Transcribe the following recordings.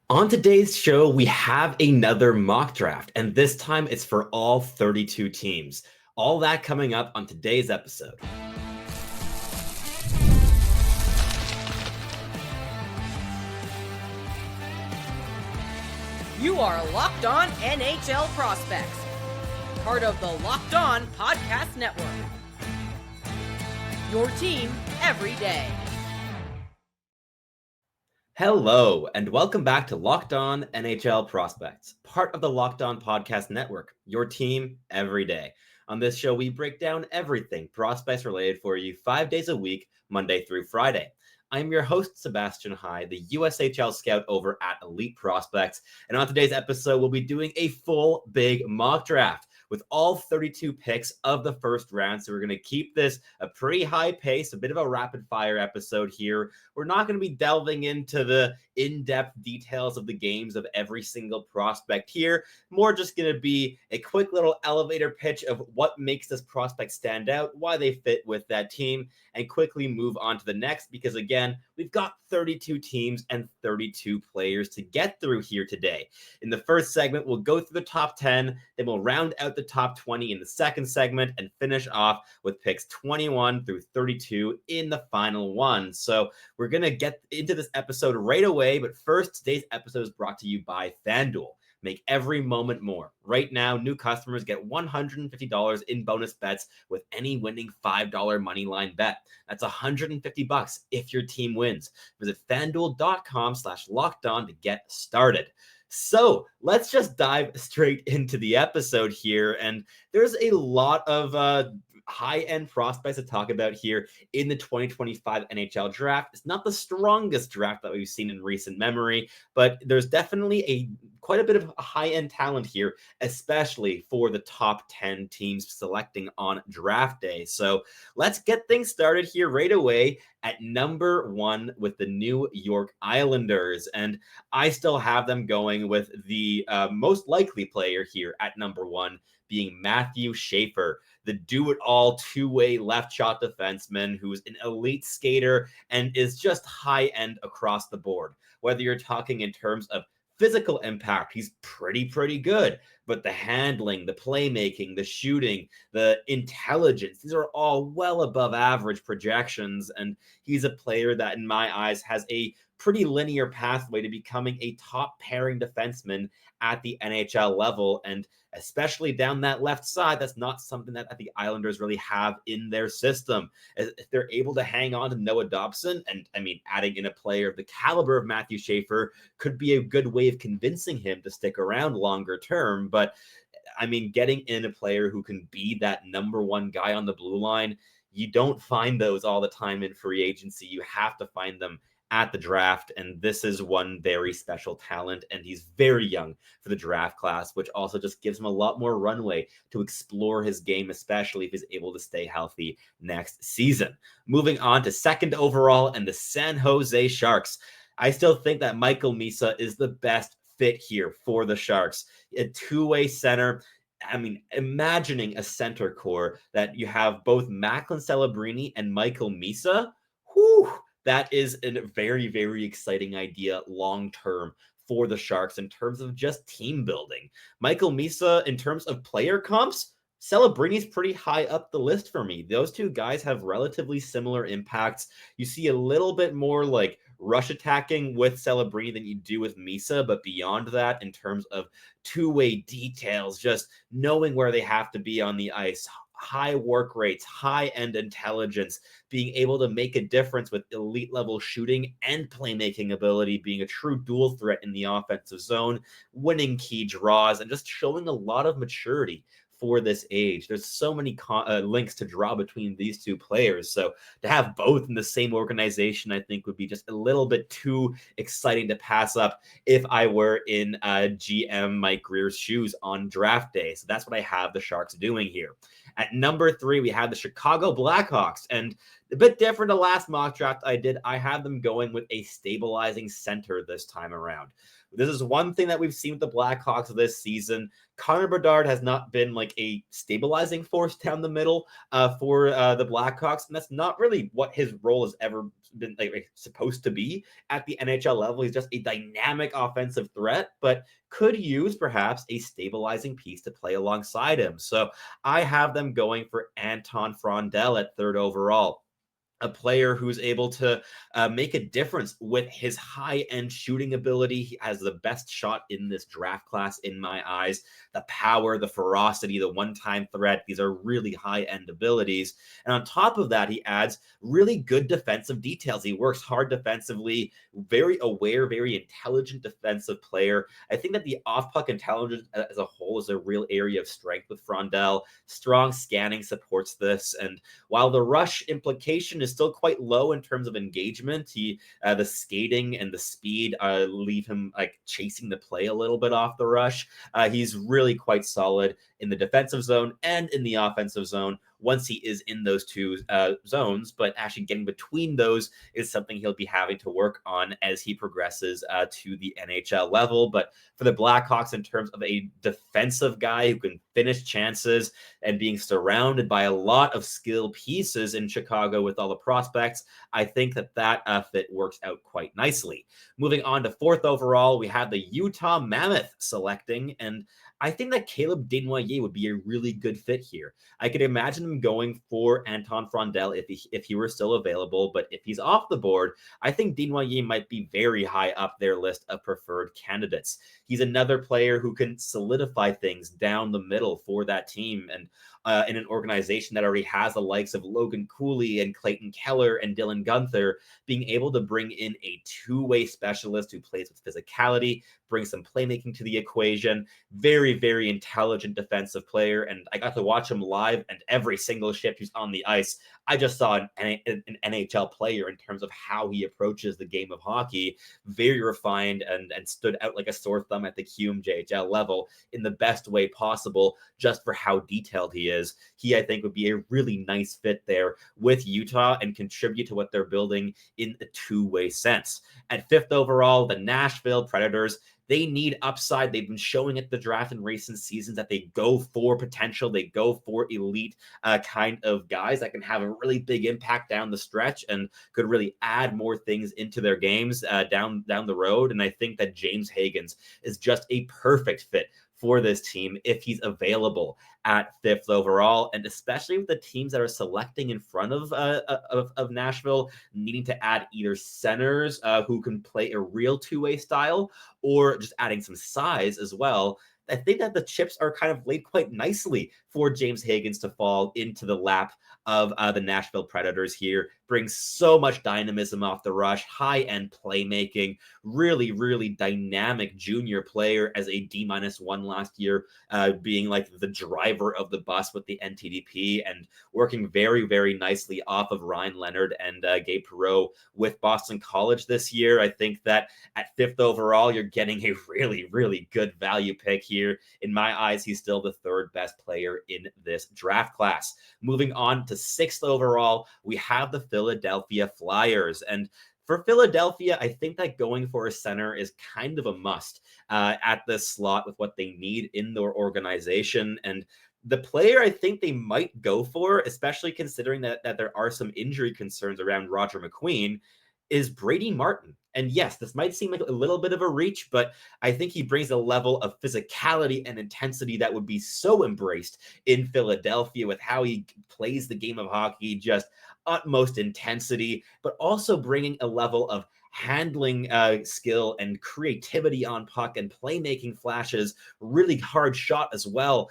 On today's show, we have another mock draft, and this time it's for all 32 teams. All that coming up on today's episode. You are Locked On NHL Prospects, part of the Locked On Podcast Network. Your team every day. Hello, and welcome back to Locked On NHL Prospects, part of the Locked On Podcast Network, your team every day. On this show, we break down everything prospects related for you 5 days a week, Monday through Friday. I'm your host, Sebastian High, the USHL scout over at Elite Prospects, and on today's episode, we'll be doing a full big mock draft with all 32 picks of the first round. So we're going to keep this a pretty high pace, a bit of a rapid fire episode here. We're not going to be delving into the in-depth details of the games of every single prospect here. More just going to be a quick little elevator pitch of what makes this prospect stand out, why they fit with that team, and quickly move on to the next, because again, we've got 32 teams and 32 players to get through here today. In the first segment, we'll go through the top 10, then we'll round out the top 20 in the second segment and finish off with picks 21 through 32 in the final one. So we're going to get into this episode right away, but first, today's episode is brought to you by FanDuel. Make every moment more. Right now, new customers get $150 in bonus bets with any winning $5 moneyline bet. That's $150 if your team wins. Visit FanDuel.com/lockedon to get started. So let's just dive straight into the episode here. And there's a lot of high-end prospects to talk about here in the 2025 NHL draft. It's not the strongest draft that we've seen in recent memory, but there's definitely quite a bit of high-end talent here, especially for the top 10 teams selecting on draft day. So let's get things started here right away at number 1 with the New York Islanders. And I still have them going with the most likely player here at number 1 being Matthew Schaefer, the do-it-all two-way left shot defenseman who's an elite skater and is just high-end across the board. Whether you're talking in terms of physical impact, he's pretty good. But the handling, the playmaking, the shooting, the intelligence, these are all well above average projections. And he's a player that, in my eyes, has a pretty linear pathway to becoming a top pairing defenseman at the NHL level. And especially down that left side, that's not something that the Islanders really have in their system. If they're able to hang on to Noah Dobson, and I mean, adding in a player of the caliber of Matthew Schaefer could be a good way of convincing him to stick around longer term. But I mean, getting in a player who can be that number one guy on the blue line, you don't find those all the time in free agency. You have to find them at the draft, and this is one very special talent, and he's very young for the draft class, which also just gives him a lot more runway to explore his game, especially if he's able to stay healthy next season. Moving on to second overall and the San Jose Sharks. I still think that Michael Misa is the best fit here for the Sharks. A two-way center. I mean, imagining a center core that you have both Macklin Celebrini and Michael Misa, whew, that is a very exciting idea long-term for the Sharks in terms of just team building. Michael Misa, in terms of player comps, Celebrini's pretty high up the list for me. Those two guys have relatively similar impacts. You see a little bit more like rush attacking with Celebrini than you do with Misa, but beyond that, in terms of two-way details, just knowing where they have to be on the ice, high work rates, high-end intelligence, being able to make a difference with elite level shooting and playmaking ability, being a true dual threat in the offensive zone, winning key draws, and just showing a lot of maturity for this age. There's so many links to draw between these two players. So to have both in the same organization, I think would be just a little bit too exciting to pass up if I were in GM Mike Greer's shoes on draft day. So that's what I have the Sharks doing here. At number 3, we have the Chicago Blackhawks, and a bit different to last mock draft I did. I have them going with a stabilizing center this time around. This is one thing that we've seen with the Blackhawks this season. Connor Bedard has not been like a stabilizing force down the middle for the Blackhawks, and that's not really what his role has ever been like supposed to be at the NHL level. He's just a dynamic offensive threat, but could use perhaps a stabilizing piece to play alongside him. So I have them going for Anton Frondell at 3rd overall. A player who's able to make a difference with his high-end shooting ability. He has the best shot in this draft class, in my eyes. The power, the ferocity, the one-time threat. These are really high-end abilities. And on top of that, he adds really good defensive details. He works hard defensively, very aware, very intelligent defensive player. I think that the off-puck intelligence as a whole is a real area of strength with Frondell. Strong scanning supports this. And while the rush implication is still quite low in terms of engagement, the skating and the speed leave him like chasing the play a little bit off the rush. He's really quite solid in the defensive zone and in the offensive zone once he is in those two zones, but actually getting between those is something he'll be having to work on as he progresses to the NHL level. But for the Blackhawks, in terms of a defensive guy who can finish chances and being surrounded by a lot of skill pieces in Chicago with all the prospects, I think that fit works out quite nicely. Moving on to 4th overall, we have the Utah Mammoth selecting, and I think that Caleb Desnoyers would be a really good fit here. I could imagine him going for Anton Frondell if he were still available, but if he's off the board, I think Desnoyers might be very high up their list of preferred candidates. He's another player who can solidify things down the middle for that team, and in an organization that already has the likes of Logan Cooley and Clayton Keller and Dylan Gunther, being able to bring in a two-way specialist who plays with physicality, brings some playmaking to the equation. Very, very intelligent defensive player, and I got to watch him live, and every single shift he's on the ice, I just saw an NHL player in terms of how he approaches the game of hockey. Very refined and stood out like a sore thumb at the QMJHL level in the best way possible, just for how detailed he is. He, I think, would be a really nice fit there with Utah and contribute to what they're building in a two-way sense. At 5th overall, the Nashville Predators. They need upside. They've been showing at the draft in recent seasons that they go for potential. They go for elite kind of guys that can have a really big impact down the stretch and could really add more things into their games down the road. And I think that James Hagens is just a perfect fit for this team if he's available at 5th overall, and especially with the teams that are selecting in front of Nashville needing to add either centers who can play a real two-way style or just adding some size as well. I think that the chips are kind of laid quite nicely for James Hagens to fall into the lap of the Nashville Predators here. Brings so much dynamism off the rush, high-end playmaking, really, really dynamic junior player as a D-1 last year, being like the driver of the bus with the NTDP and working very, very nicely off of Ryan Leonard and Gabe Perreault with Boston College this year. I think that at 5th overall, you're getting a really, really good value pick here. In my eyes, he's still the 3rd best player in this draft class. Moving on to 6th overall, we have the Philadelphia Flyers. And for Philadelphia, I think that going for a center is kind of a must at this slot with what they need in their organization. And the player I think they might go for, especially considering that there are some injury concerns around Roger McQueen, is Brady Martin. And yes, this might seem like a little bit of a reach, but I think he brings a level of physicality and intensity that would be so embraced in Philadelphia with how he plays the game of hockey, just utmost intensity, but also bringing a level of handling skill and creativity on puck and playmaking flashes, really hard shot as well.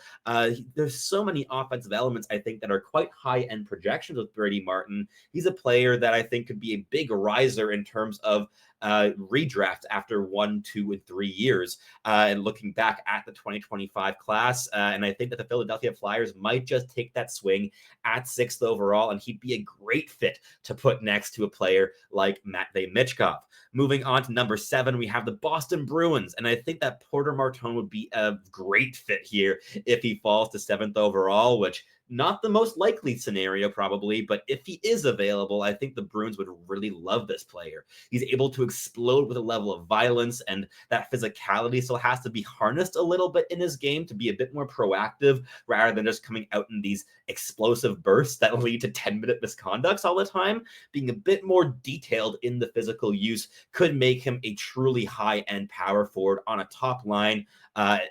There's so many offensive elements, I think, that are quite high-end projections with Brady Martin. He's a player that I think could be a big riser in terms of redraft after 1, 2, and 3 years and looking back at the 2025 class. And I think that the Philadelphia Flyers might just take that swing at 6th overall, and he'd be a great fit to put next to a player like Matvei Michkov. Moving on to number 7, we have the Boston Bruins, and I think that Porter Martone would be a great fit here if he falls to 7th overall, which Not the most likely scenario, probably, but if he is available, I think the Bruins would really love this player. He's able to explode with a level of violence, and that physicality still has to be harnessed a little bit in his game to be a bit more proactive rather than just coming out in these explosive bursts that lead to 10-minute misconducts all the time. Being a bit more detailed in the physical use could make him a truly high-end power forward on a top line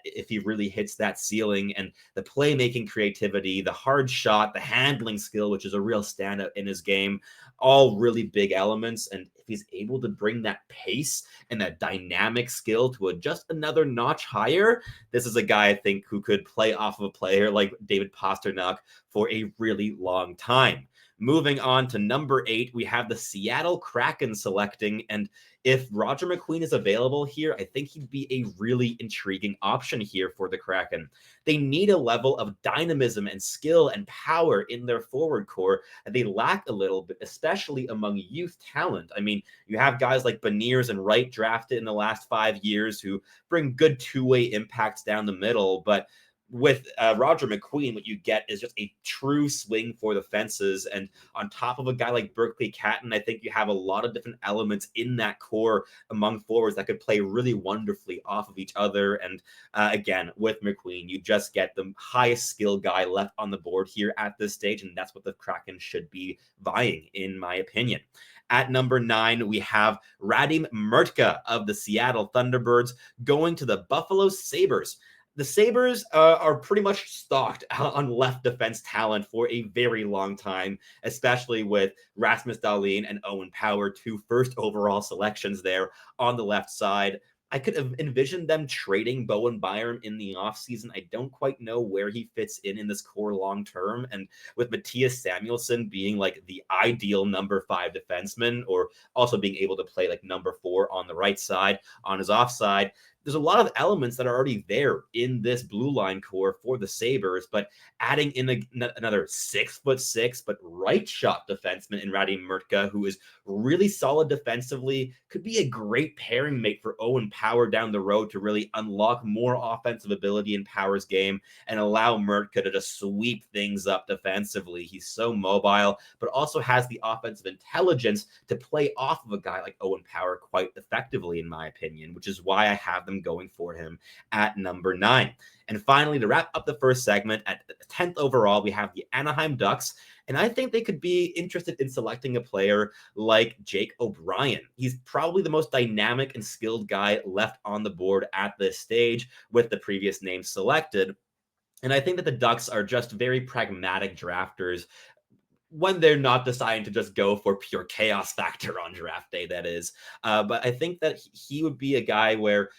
if he really hits that ceiling. And the playmaking creativity, the hard shot, the handling skill, which is a real standout in his game, all really big elements. And if he's able to bring that pace and that dynamic skill to just another notch higher, this is a guy I think who could play off of a player like David Pastrnak for a really long time. Moving on to number 8, we have the Seattle Kraken selecting, and if Roger McQueen is available here, I think he'd be a really intriguing option here for the Kraken. They need a level of dynamism and skill and power in their forward core that they lack a little bit, especially among youth talent. I mean, you have guys like Beniers and Wright drafted in the last 5 years who bring good two-way impacts down the middle, but with Roger McQueen, what you get is just a true swing for the fences. And on top of a guy like Berkeley Catton, I think you have a lot of different elements in that core among forwards that could play really wonderfully off of each other. And again, with McQueen, you just get the highest skill guy left on the board here at this stage. And that's what the Kraken should be vying, in my opinion. At number 9, we have Radim Mrtka of the Seattle Thunderbirds going to the Buffalo Sabres. The Sabres are pretty much stocked on left defense talent for a very long time, especially with Rasmus Dahlin and Owen Power, 2 first overall selections there on the left side. I could have envisioned them trading Bowen Byram in the offseason. I don't quite know where he fits in this core long term. And with Matthias Samuelsson being like the ideal number 5 defenseman, or also being able to play like number 4 on the right side on his offside, there's a lot of elements that are already there in this blue line core for the Sabres, but adding in another 6'6" but right shot defenseman in Radim Mrtka, who is really solid defensively, could be a great pairing mate for Owen Power down the road to really unlock more offensive ability in Power's game and allow Mrtka to just sweep things up defensively. He's so mobile, but also has the offensive intelligence to play off of a guy like Owen Power quite effectively, in my opinion, which is why I have them going for him at number 9. And finally, to wrap up the first segment, at 10th overall, we have the Anaheim Ducks. And I think they could be interested in selecting a player like Jake O'Brien. He's probably the most dynamic and skilled guy left on the board at this stage with the previous names selected. And I think that the Ducks are just very pragmatic drafters when they're not deciding to just go for pure chaos factor on draft day, that is. But I think that he would be a guy where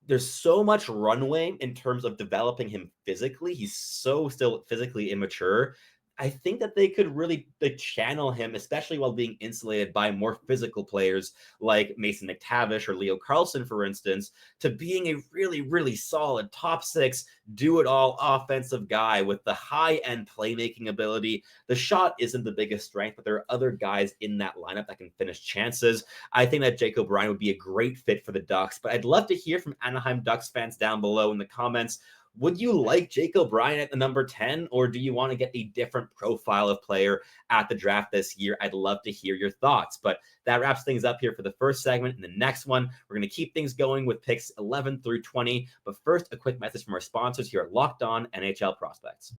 there's so much runway in terms of developing him physically. He's so still physically immature. I think that they could really channel him, especially while being insulated by more physical players like Mason McTavish or Leo Carlson, for instance, to being a really, really solid top 6, do-it-all offensive guy with the high-end playmaking ability. The shot isn't the biggest strength, but there are other guys in that lineup that can finish chances. I think that Jake O'Brien would be a great fit for the Ducks, but I'd love to hear from Anaheim Ducks fans down below in the comments. Would you like Jake O'Brien at the number 10, or do you want to get a different profile of player at the draft this year? I'd love to hear your thoughts, but that wraps things up here for the first segment. In the next one, we're going to keep things going with picks 11 through 20, but first, a quick message from our sponsors here at Locked On NHL Prospects.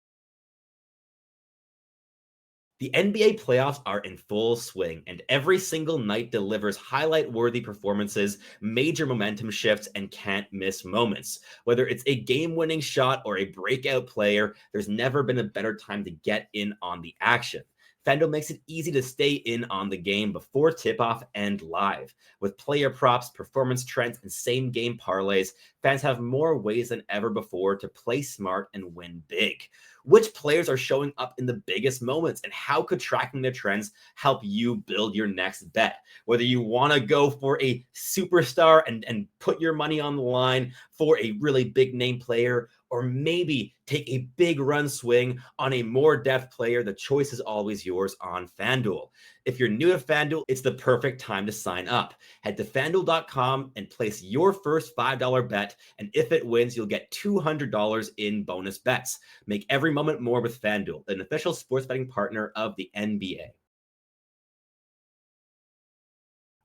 The NBA playoffs are in full swing, and every single night delivers highlight-worthy performances, major momentum shifts, and can't-miss moments. Whether it's a game-winning shot or a breakout player, there's never been a better time to get in on the action. FanDuel makes it easy to stay in on the game before tip-off and live. With player props, performance trends, and same-game parlays, fans have more ways than ever before to play smart and win big. Which players are showing up in the biggest moments, and how could tracking their trends help you build your next bet? Whether you want to go for a superstar and put your money on the line for a really big name player, or maybe take a big run swing on a more depth player, the choice is always yours on FanDuel. If you're new to FanDuel, it's the perfect time to sign up. Head to FanDuel.com and place your first $5 bet, and if it wins, you'll get $200 in bonus bets. Make every moment more with FanDuel, an official sports betting partner of the NBA.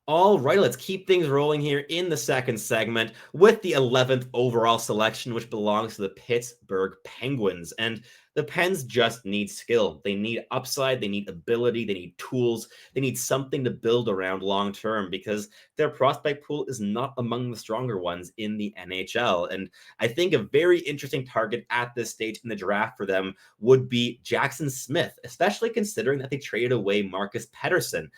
All right, let's keep things rolling here in the second segment with the 11th overall selection, which belongs to the Pittsburgh Penguins. And the Pens just need skill. They need upside, they need ability, they need tools, they need something to build around long term because their prospect pool is not among the stronger ones in the NHL. And I think a very interesting target at this stage in the draft for them would be Jackson Smith, especially considering that they traded away Marcus Pettersson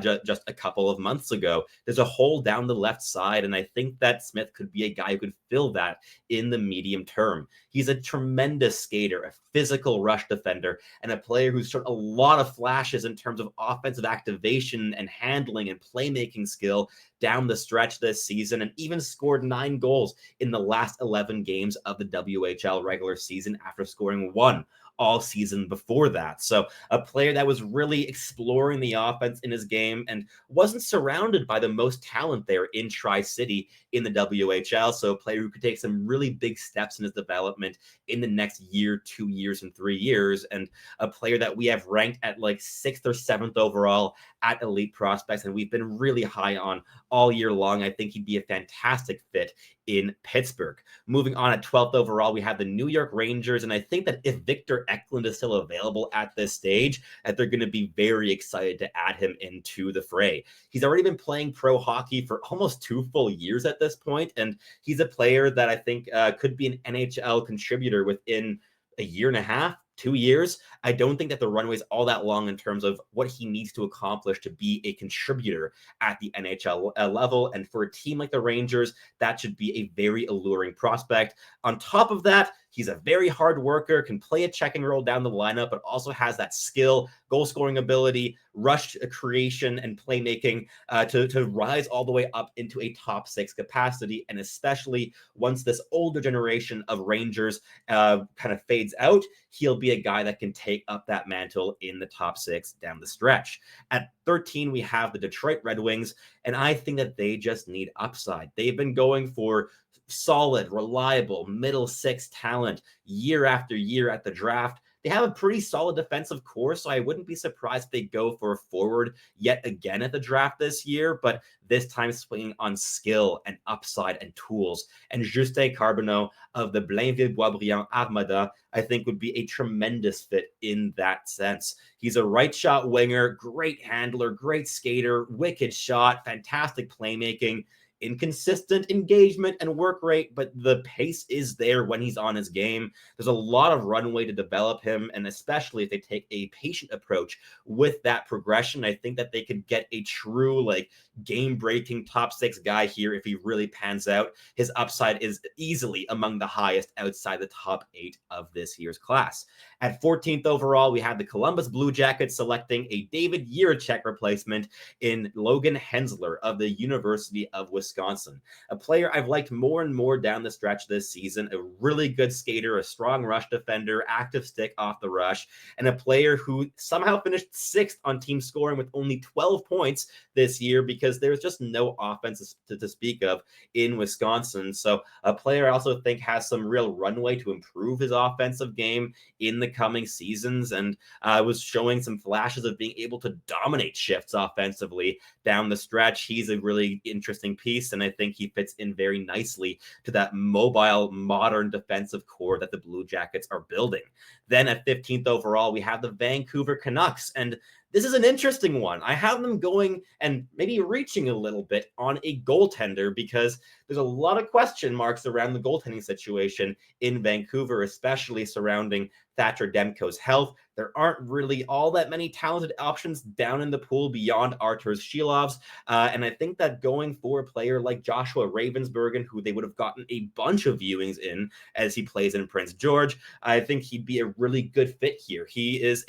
just a couple of months ago. There's a hole down the left side, and I think that Smith could be a guy who could fill that in the medium term. He's a tremendous skater, a physical rush defender, and a player who's shown a lot of flashes in terms of offensive activation and handling and playmaking skill down the stretch this season, and even scored 9 goals in the last 11 games of the WHL regular season after scoring 1 all season before that. So a player that was really exploring the offense in his game and wasn't surrounded by the most talent there in Tri-City in the WHL. So a player who could take some really big steps in his development in the next year, 2 years, and 3 years. And a player that we have ranked at like 6th or 7th overall at Elite Prospects, and we've been really high on all year long. I think he'd be a fantastic fit in Pittsburgh. Moving on at 12th overall, we have the New York Rangers, and I think that if Victor Eklund is still available at this stage, that they're going to be very excited to add him into the fray. He's already been playing pro hockey for almost 2 full years at this point, and he's a player that I think could be an NHL contributor within a year and a half, 2 years. I don't think that the runway is all that long in terms of what he needs to accomplish to be a contributor at the NHL level. And for a team like the Rangers, that should be a very alluring prospect. On top of that, he's a very hard worker, can play a checking role down the lineup, but also has that skill, goal scoring ability, rush creation, and playmaking to rise all the way up into a top 6 capacity. And especially once this older generation of Rangers kind of fades out, he'll be a guy that can take up that mantle in the top 6 down the stretch. At 13, we have the Detroit Red Wings, and I think that they just need upside. They've been going for solid, reliable, middle 6 talent year after year at the draft. They have a pretty solid defensive core, so I wouldn't be surprised if they go for a forward yet again at the draft this year, but this time swinging on skill and upside and tools. And Justin Carbonneau of the Blainville-Boisbriand Armada, I think would be a tremendous fit in that sense. He's a right shot winger, great handler, great skater, wicked shot, fantastic playmaking, inconsistent engagement and work rate, but the pace is there when he's on his game. There's a lot of runway to develop him, and especially if they take a patient approach with that progression, I think that they could get a true game-breaking top 6 guy here if he really pans out. His upside is easily among the highest outside the top 8 of this year's class. At 14th overall, we have the Columbus Blue Jackets selecting a David Jiricek replacement in Logan Hensler of the University of Wisconsin, a player I've liked more and more down the stretch this season, a really good skater, a strong rush defender, active stick off the rush, and a player who somehow finished 6th on team scoring with only 12 points this year because there's just no offense to speak of in Wisconsin. So a player I also think has some real runway to improve his offensive game in the coming seasons, and was showing some flashes of being able to dominate shifts offensively down the stretch. He's a really interesting piece, and I think he fits in very nicely to that mobile, modern defensive core that the Blue Jackets are building. Then at 15th overall, we have the Vancouver Canucks, and this is an interesting one. I have them going and maybe reaching a little bit on a goaltender because there's a lot of question marks around the goaltending situation in Vancouver, especially surrounding Thatcher Demko's health. There aren't really all that many talented options down in the pool beyond Arturs Shilovs. And I think that going for a player like Joshua Ravensbergen, who they would have gotten a bunch of viewings in as he plays in Prince George, I think he'd be a really good fit here. He is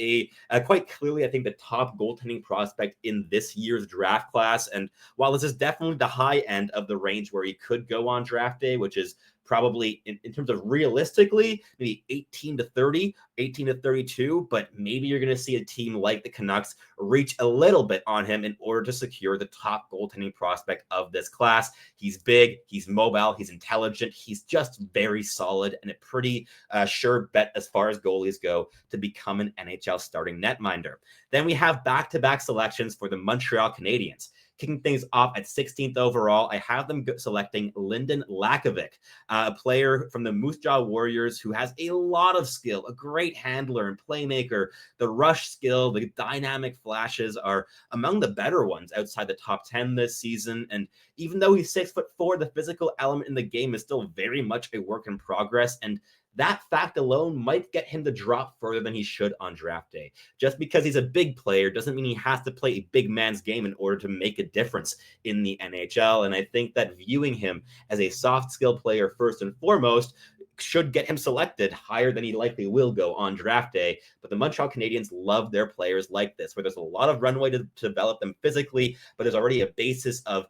quite clearly, I think, the top goaltending prospect in this year's draft class. And while this is definitely the high end of the range where he could go on draft day, which is probably in terms of realistically, maybe 18 to 30, 18 to 32, but maybe you're going to see a team like the Canucks reach a little bit on him in order to secure the top goaltending prospect of this class. He's big, he's mobile, he's intelligent, he's just very solid and a pretty sure bet as far as goalies go to become an NHL starting netminder. Then we have back-to-back selections for the Montreal Canadiens. Kicking things off at 16th overall, I have them selecting Lynden Lakovic, a player from the Moose Jaw Warriors who has a lot of skill, a great handler and playmaker. The rush skill, the dynamic flashes are among the better ones outside the top 10 this season. And even though he's 6'4", the physical element in the game is still very much a work in progress. And that fact alone might get him to drop further than he should on draft day. Just because he's a big player doesn't mean he has to play a big man's game in order to make a difference in the NHL. And I think that viewing him as a soft skill player first and foremost should get him selected higher than he likely will go on draft day. But the Montreal Canadiens love their players like this, where there's a lot of runway to develop them physically, but there's already a basis of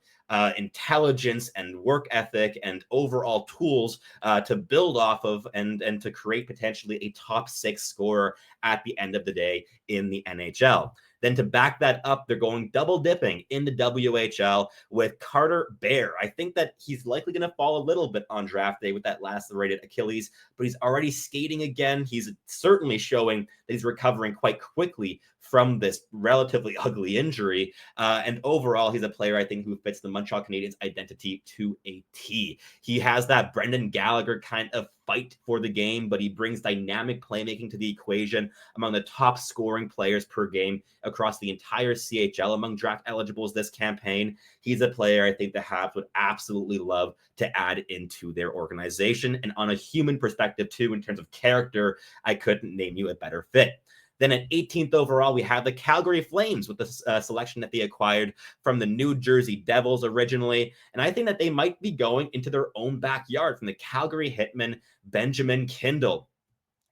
intelligence and work ethic and overall tools to build off of and to create potentially a top 6 scorer at the end of the day in the NHL. Then to back that up, they're going double dipping in the WHL with Carter Bear. I think that he's likely going to fall a little bit on draft day with that lacerated Achilles, but he's already skating again. He's certainly showing that he's recovering quite quickly from this relatively ugly injury. And overall, he's a player, I think, who fits the Montreal Canadiens identity to a T. He has that Brendan Gallagher kind of fight for the game, but he brings dynamic playmaking to the equation, among the top scoring players per game across the entire CHL among draft eligibles this campaign. He's a player I think the Habs would absolutely love to add into their organization. And on a human perspective too, in terms of character, I couldn't name you a better fit. Then at 18th overall, we have the Calgary Flames with the selection that they acquired from the New Jersey Devils originally. And I think that they might be going into their own backyard from the Calgary Hitman, Benjamin Kindel,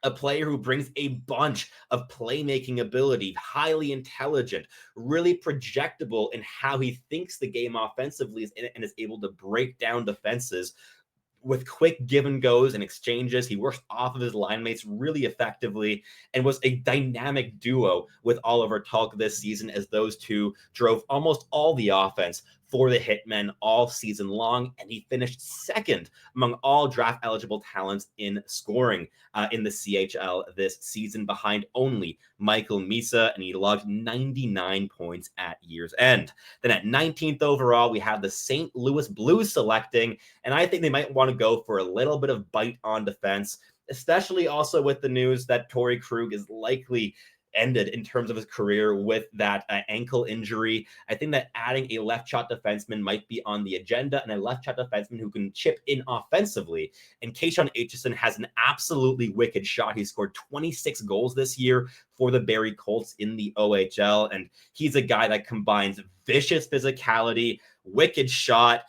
a player who brings a bunch of playmaking ability, highly intelligent, really projectable in how he thinks the game offensively and is able to break down defenses with quick give and goes and exchanges. He works off of his line mates really effectively and was a dynamic duo with Oliver Tulk this season, as those two drove almost all the offense for the Hitmen all season long, and he finished second among all draft eligible talents in scoring in the CHL this season, behind only Michael Misa, and he logged 99 points at year's end. Then at 19th overall, we have the St. Louis Blues selecting, and I think they might want to go for a little bit of bite on defense, especially also with the news that Torrey Krug is likely ended in terms of his career with that ankle injury. I think that adding a left shot defenseman might be on the agenda, and a left shot defenseman who can chip in offensively. And Kashawn Aitcheson has an absolutely wicked shot. He scored 26 goals this year for the Barrie Colts in the OHL, and he's a guy that combines vicious physicality, wicked shot,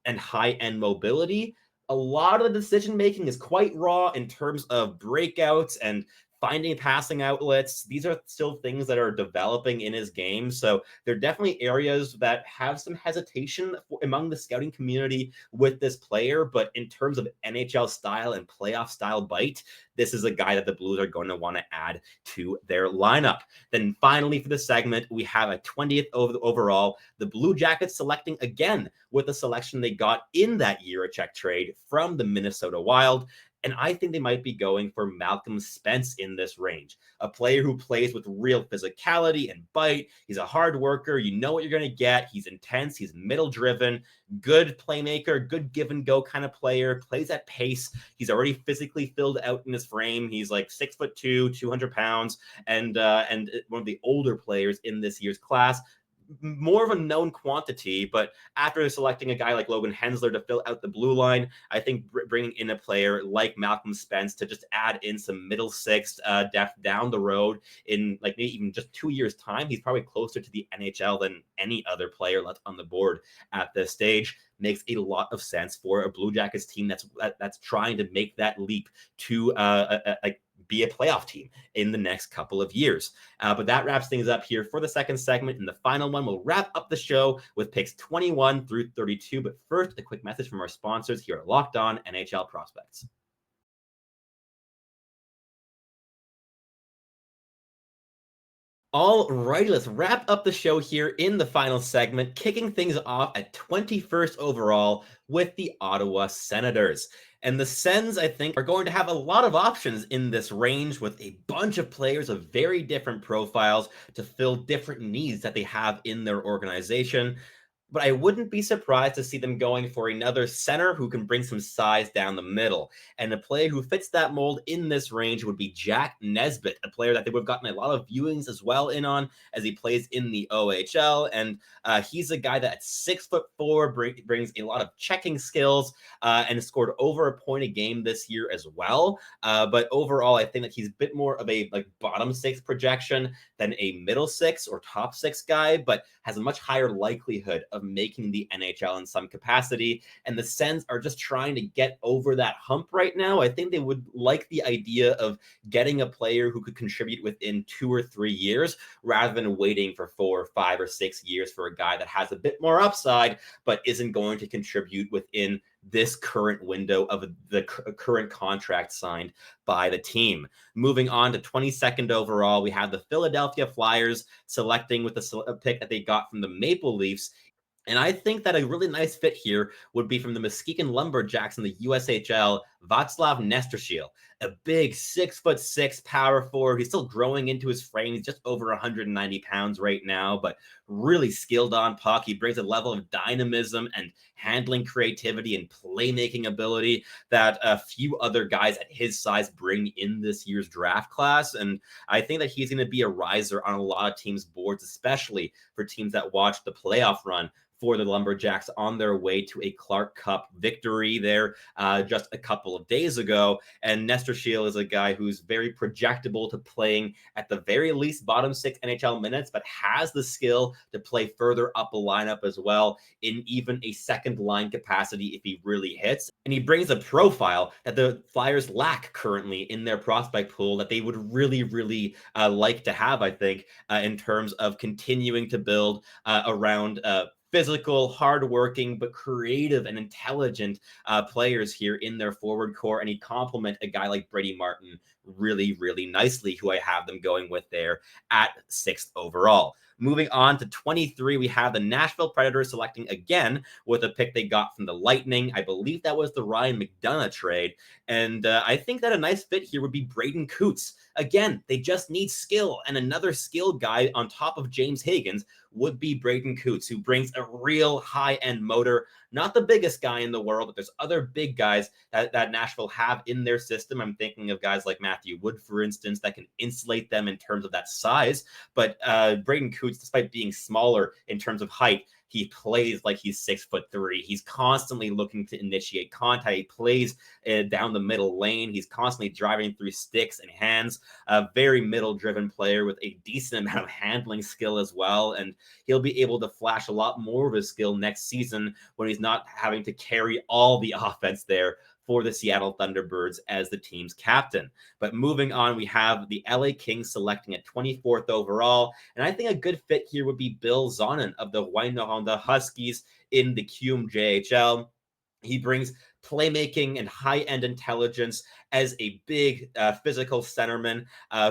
and high-end mobility. A lot of the decision making is quite raw in terms of breakouts and finding passing outlets. These are still things that are developing in his game. So there are definitely areas that have some hesitation among the scouting community with this player. But in terms of NHL style and playoff style bite, this is a guy that the Blues are going to want to add to their lineup. Then finally for the segment, we have a 20th overall, the Blue Jackets selecting again with the selection they got in that Jiricek trade from the Minnesota Wild. And I think they might be going for Malcolm Spence in this range, a player who plays with real physicality and bite. He's a hard worker. You know what you're going to get. He's intense. He's middle driven, good playmaker, good give and go kind of player, plays at pace. He's already physically filled out in his frame. He's like 6'2", 200 pounds, and one of the older players in this year's class. More of a known quantity, but after selecting a guy like Logan Hensler to fill out the blue line, I think bringing in a player like Malcolm Spence to just add in some middle six depth down the road in like maybe even just 2 years' time, he's probably closer to the NHL than any other player left on the board at this stage. Makes a lot of sense for a Blue Jackets team that's trying to make that leap to be a playoff team in the next couple of years. But that wraps things up here for the second segment. In the final one, we'll wrap up the show with picks 21 through 32. But first, a quick message from our sponsors here at Locked On NHL Prospects. All righty, let's wrap up the show here in the final segment, kicking things off at 21st overall with the Ottawa Senators. And the Sens, I think, are going to have a lot of options in this range with a bunch of players of very different profiles to fill different needs that they have in their organization. But I wouldn't be surprised to see them going for another center who can bring some size down the middle. And a player who fits that mold in this range would be Jack Nesbitt, a player that they would have gotten a lot of viewings as well in on as he plays in the OHL. And he's a guy that at 6'4" brings a lot of checking skills and scored over a point a game this year as well. But overall, I think that he's a bit more of a bottom six projection than a middle six or top six guy, but has a much higher likelihood of making the NHL in some capacity. And the Sens are just trying to get over that hump right now. I think they would like the idea of getting a player who could contribute within 2 or 3 years rather than waiting for 4 or 5 or 6 years for a guy that has a bit more upside, but isn't going to contribute within this current window of the current contract signed by the team. Moving on to 22nd overall, we have the Philadelphia Flyers selecting with the pick that they got from the Maple Leafs. And I think that a really nice fit here would be from the Muskegon Lumberjacks in the USHL, Václav Nestrašil, a big 6'6" power forward. He's still growing into his frame. He's just over 190 pounds right now, but really skilled on puck. He brings a level of dynamism and handling creativity and playmaking ability that a few other guys at his size bring in this year's draft class. And I think that he's going to be a riser on a lot of teams' boards, especially for teams that watch the playoff run for the Lumberjacks on their way to a Clark Cup victory there just a couple of days ago. And Nestrašil is a guy who's very projectable to playing at the very least bottom 6 NHL minutes, but has the skill to play further up a lineup as well in even a second line capacity if he really hits. And he brings a profile that the Flyers lack currently in their prospect pool that they would really like to have, I think, in terms of continuing to build around physical, hardworking, but creative and intelligent players here in their forward core. And he complement a guy like Brady Martin really nicely, who I have them going with there at 6th overall. Moving on to 23, we have the Nashville Predators selecting again with a pick they got from the Lightning. I believe that was the Ryan McDonagh trade. And I think that a nice fit here would be Braeden Cootes. Again, they just need skill, and another skilled guy on top of James Hagens would be Braeden Cootes, who brings a real high-end motor. Not the biggest guy in the world, but there's other big guys that Nashville have in their system. I'm thinking of guys like Matthew Wood, for instance, that can insulate them in terms of that size. But Braeden Cootes, despite being smaller in terms of height, he plays like he's 6'3". He's constantly looking to initiate contact. He plays down the middle lane. He's constantly driving through sticks and hands. A very middle-driven player with a decent amount of handling skill as well. And he'll be able to flash a lot more of his skill next season when he's not having to carry all the offense there for the Seattle Thunderbirds as the team's captain. But moving on, we have the LA Kings selecting at 24th overall. And I think a good fit here would be Bill Zonin of the Rouyn-Noranda Huskies in the QMJHL. He brings playmaking and high-end intelligence as a big physical centerman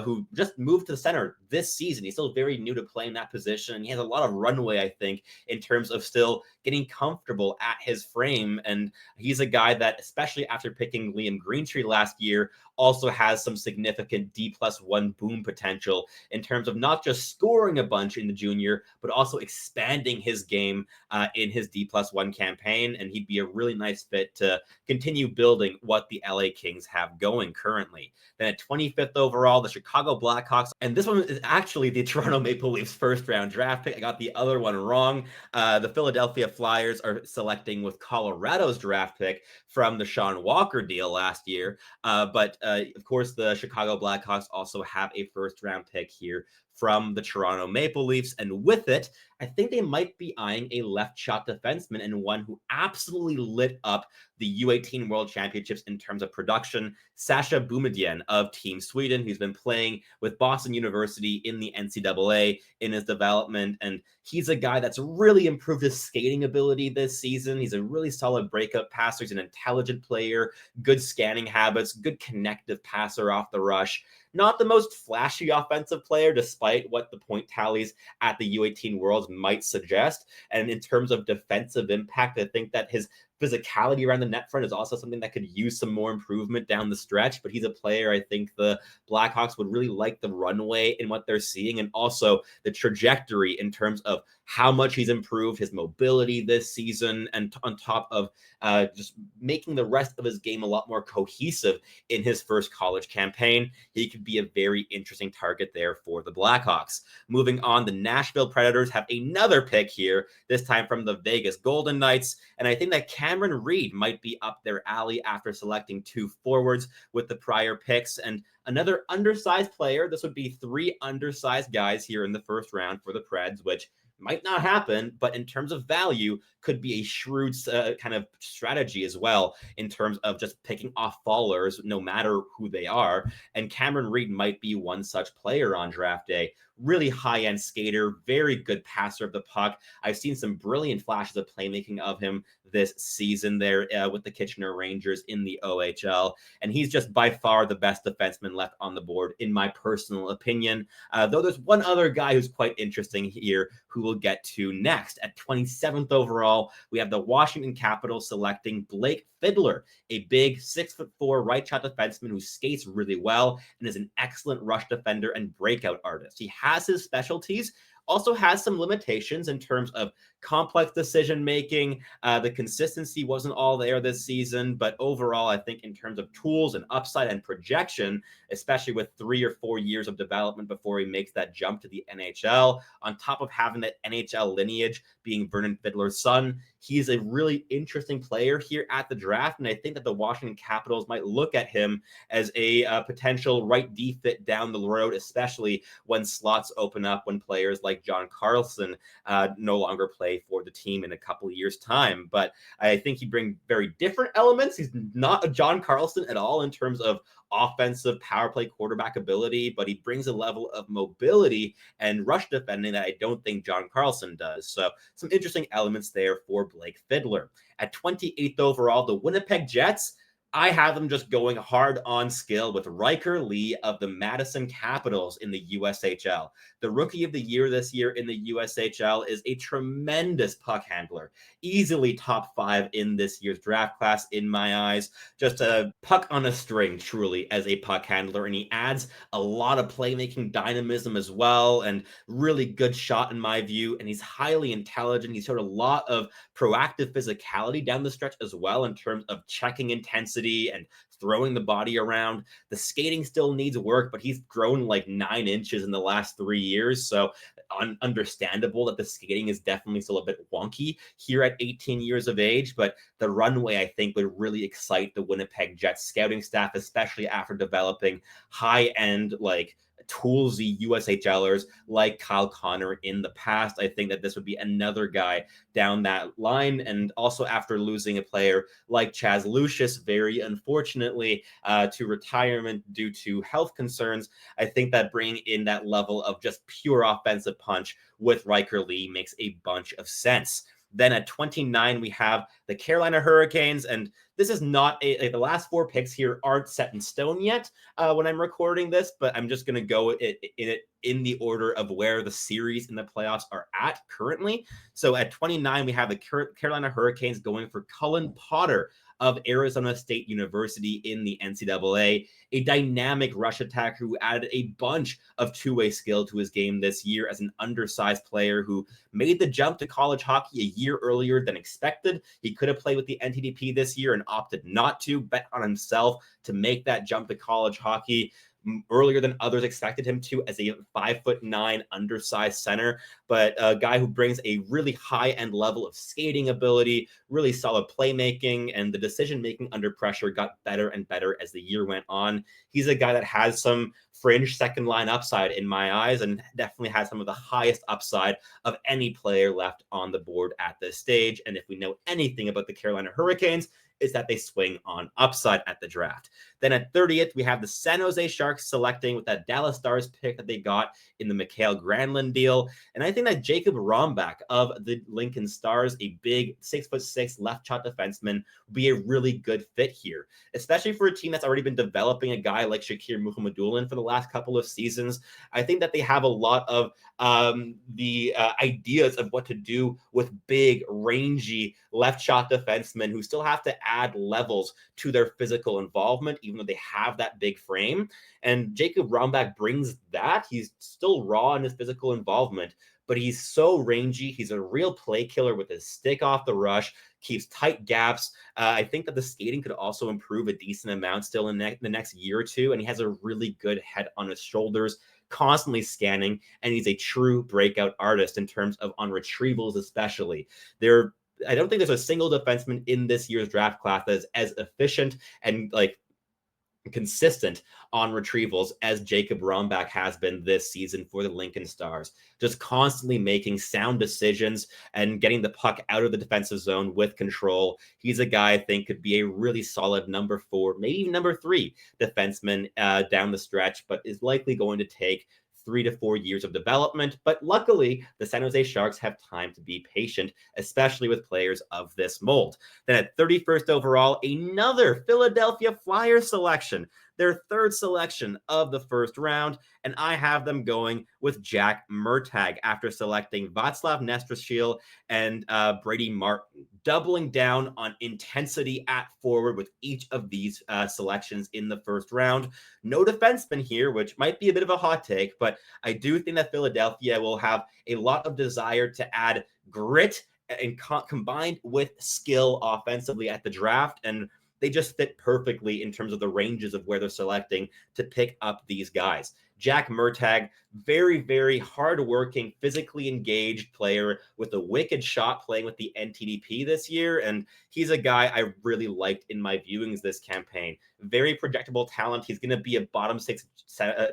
who just moved to the center this season. He's still very new to playing that position, and he has a lot of runway, I think, in terms of still getting comfortable at his frame. And he's a guy that, especially after picking Liam Greentree last year, also has some significant D+1 boom potential in terms of not just scoring a bunch in the junior, but also expanding his game in his D+1 campaign. And he'd be a really nice fit to continue building what the LA Kings have going currently. Then at 25th overall, the Chicago Blackhawks, and this one is actually the Toronto Maple Leafs first round draft pick. I got the other one wrong. The Philadelphia Flyers are selecting with Colorado's draft pick from the Sean Walker deal last year. But of course, the Chicago Blackhawks also have a first round pick here from the Toronto Maple Leafs. And with it, I think they might be eyeing a left shot defenseman and one who absolutely lit up the U18 World Championships in terms of production, Sascha Boumedienne of Team Sweden, who's been playing with Boston University in the NCAA in his development. And he's a guy that's really improved his skating ability this season. He's a really solid breakup passer. He's an intelligent player, good scanning habits, good connective passer off the rush. Not the most flashy offensive player, despite what the point tallies at the U18 Worlds might suggest. And in terms of defensive impact, I think that his physicality around the net front is also something that could use some more improvement down the stretch. But he's a player I think the Blackhawks would really like the runway in what they're seeing, and also the trajectory in terms of how much he's improved his mobility this season, and on top of just making the rest of his game a lot more cohesive in his first college campaign. He could be a very interesting target there for the Blackhawks. Moving on, the Nashville Predators have another pick here, this time from the Vegas Golden Knights, and I think that Cameron Reid might be up their alley after selecting 2 forwards with the prior picks. And another undersized player, this would be 3 undersized guys here in the first round for the Preds, which might not happen, but in terms of value, could be a shrewd kind of strategy as well in terms of just picking off fallers, no matter who they are. And Cameron Reid might be one such player on draft day. Really high-end skater, very good passer of the puck. I've seen some brilliant flashes of playmaking of him this season there with the Kitchener Rangers in the OHL. And he's just by far the best defenseman left on the board, in my personal opinion. Though there's one other guy who's quite interesting here who we'll get to next. At 27th overall, we have the Washington Capitals selecting Blake Fiddler, a big 6'4" right shot defenseman who skates really well and is an excellent rush defender and breakout artist. He has his specialties, also has some limitations in terms of complex decision making. The consistency wasn't all there this season, but overall, I think in terms of tools and upside and projection, especially with 3 or 4 years of development before he makes that jump to the NHL, on top of having that NHL lineage being Vernon Fiddler's son, he's a really interesting player here at the draft. And I think that the Washington Capitals might look at him as a potential right D fit down the road, especially when slots open up, when players like John Carlson no longer play for the team in a couple of years' time. But I think he'd bring very different elements. He's not a John Carlson at all in terms of offensive power play quarterback ability, but he brings a level of mobility and rush defending that I don't think John Carlson does. So some interesting elements there for Blake Fiddler. At 28th overall, the Winnipeg Jets, I have them just going hard on skill with Ryker Lee of the Madison Capitals in the USHL. The Rookie of the Year this year in the USHL is a tremendous puck handler, easily top 5 in this year's draft class in my eyes. Just a puck on a string, truly, as a puck handler, and he adds a lot of playmaking dynamism as well, and really good shot in my view, and he's highly intelligent. He's showed a lot of proactive physicality down the stretch as well in terms of checking intensity and throwing the body around. The skating still needs work, but he's grown like 9 inches in the last 3 years. So understandable that the skating is definitely still a bit wonky here at 18 years of age, but the runway, I think, would really excite the Winnipeg Jets scouting staff, especially after developing high-end, like, toolsy USHLers like Kyle Connor in the past. I think that this would be another guy down that line. And also after losing a player like Chaz Lucius, very unfortunately, to retirement due to health concerns, I think that bringing in that level of just pure offensive punch with Ryker Lee makes a bunch of sense. Then at 29, we have the Carolina Hurricanes, and this is not the last 4 picks here aren't set in stone yet when I'm recording this, but I'm just going to go in the order of where the series in the playoffs are at currently. So at 29, we have the Carolina Hurricanes going for Cullen Potter of Arizona State University in the NCAA, a dynamic rush attacker who added a bunch of two-way skill to his game this year as an undersized player who made the jump to college hockey a year earlier than expected. He could have played with the NTDP this year and opted not to, bet on himself to make that jump to college hockey. earlier than others expected him to as a 5'9" undersized center, but a guy who brings a really high-end level of skating ability, really solid playmaking, and the decision-making under pressure got better and better as the year went on. He's a guy that has some fringe second line upside in my eyes, and definitely has some of the highest upside of any player left on the board at this stage. And if we know anything about the Carolina Hurricanes, is that they swing on upside at the draft. Then at 30th, we have the San Jose Sharks selecting with that Dallas Stars pick that they got in the Mikael Granlund deal. And I think that Jacob Rombach of the Lincoln Stars, a big 6'6" left shot defenseman, would be a really good fit here, especially for a team that's already been developing a guy like Shakir Mukhamadullin for the last couple of seasons. I think that they have a lot of the ideas of what to do with big, rangy left shot defensemen who still have to add levels to their physical involvement, even though they have that big frame. And Jacob Rombach brings that. He's still raw in his physical involvement, but he's so rangy. He's a real play killer with his stick off the rush, keeps tight gaps. I think that the skating could also improve a decent amount still in the next year or two. And he has a really good head on his shoulders, constantly scanning, and he's a true breakout artist in terms of on retrievals, especially. I don't think there's a single defenseman in this year's draft class that is as efficient and like consistent on retrievals as Jacob Rombach has been this season for the Lincoln Stars, just constantly making sound decisions and getting the puck out of the defensive zone with control. He's a guy I think could be a really solid number 4, maybe even number 3 defenseman down the stretch, but is likely going to take 3 to 4 years of development. But luckily, the San Jose Sharks have time to be patient, especially with players of this mold. Then at 31st overall, another Philadelphia Flyers selection, their 3rd selection of the first round, and I have them going with Jack Murtagh after selecting Václav Nestrašil and Brady Martin, doubling down on intensity at forward with each of these selections in the first round. No defenseman here, which might be a bit of a hot take, but I do think that Philadelphia will have a lot of desire to add grit and combined with skill offensively at the draft, and they just fit perfectly in terms of the ranges of where they're selecting to pick up these guys. Jack Murtagh, very, very hardworking, physically engaged player with a wicked shot playing with the NTDP this year. And he's a guy I really liked in my viewings this campaign. Very projectable talent. He's going to be a bottom 6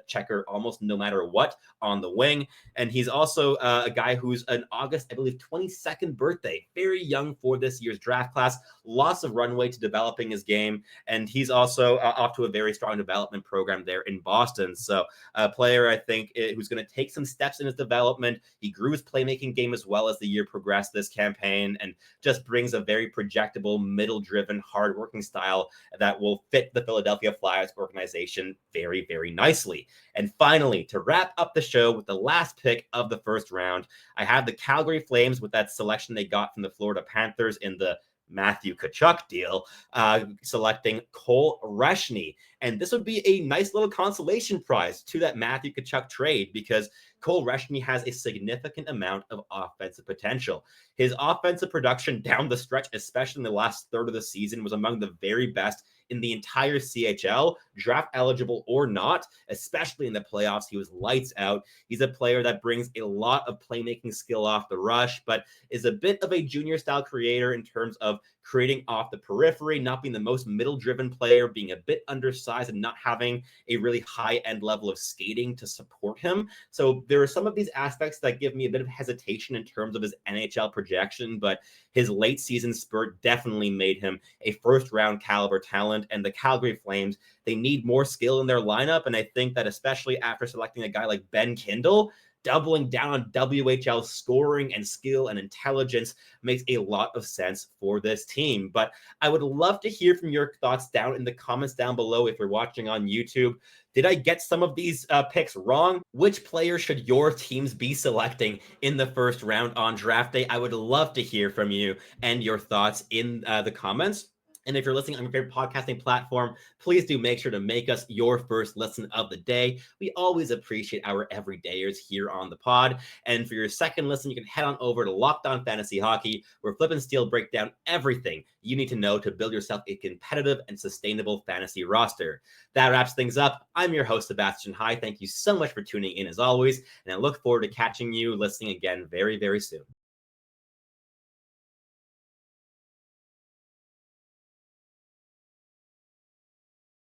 checker almost no matter what on the wing. And he's also a guy who's an August, I believe, 22nd birthday. Very young for this year's draft class. Lots of runway to developing his game. And he's also off to a very strong development program there in Boston. So a player, I think, who's going to take some steps in his development. He grew his playmaking game as well as the year progressed this campaign, and just brings a very projectable, middle-driven, hard-working style that will fit the Philadelphia Flyers organization very, very nicely. And finally, to wrap up the show with the last pick of the first round, I have the Calgary Flames with that selection they got from the Florida Panthers in the Matthew Tkachuk deal, selecting Cole Reshny. And this would be a nice little consolation prize to that Matthew Tkachuk trade, because Cole Reshny has a significant amount of offensive potential. His offensive production down the stretch, especially in the last third of the season, was among the very best in the entire CHL, draft eligible or not, especially in the playoffs. He was lights out. He's a player that brings a lot of playmaking skill off the rush, but is a bit of a junior style creator in terms of creating off the periphery, not being the most middle-driven player, being a bit undersized and not having a really high-end level of skating to support him. So there are some of these aspects that give me a bit of hesitation in terms of his NHL projection, but his late season spurt definitely made him a first-round caliber talent. And the Calgary Flames, they need more skill in their lineup. And I think that especially after selecting a guy like Ben Kindel, doubling down on WHL scoring and skill and intelligence makes a lot of sense for this team. But I would love to hear from your thoughts down in the comments down below if you're watching on YouTube. Did I get some of these picks wrong? Which player should your teams be selecting in the first round on draft day? I would love to hear from you and your thoughts in the comments. And if you're listening on your favorite podcasting platform, please do make sure to make us your first listen of the day. We always appreciate our everydayers here on the pod. And for your second listen, you can head on over to Locked On Fantasy Hockey, where Flip and Steel break down everything you need to know to build yourself a competitive and sustainable fantasy roster. That wraps things up. I'm your host, Sebastian High. Thank you so much for tuning in as always, and I look forward to catching you listening again very, very soon.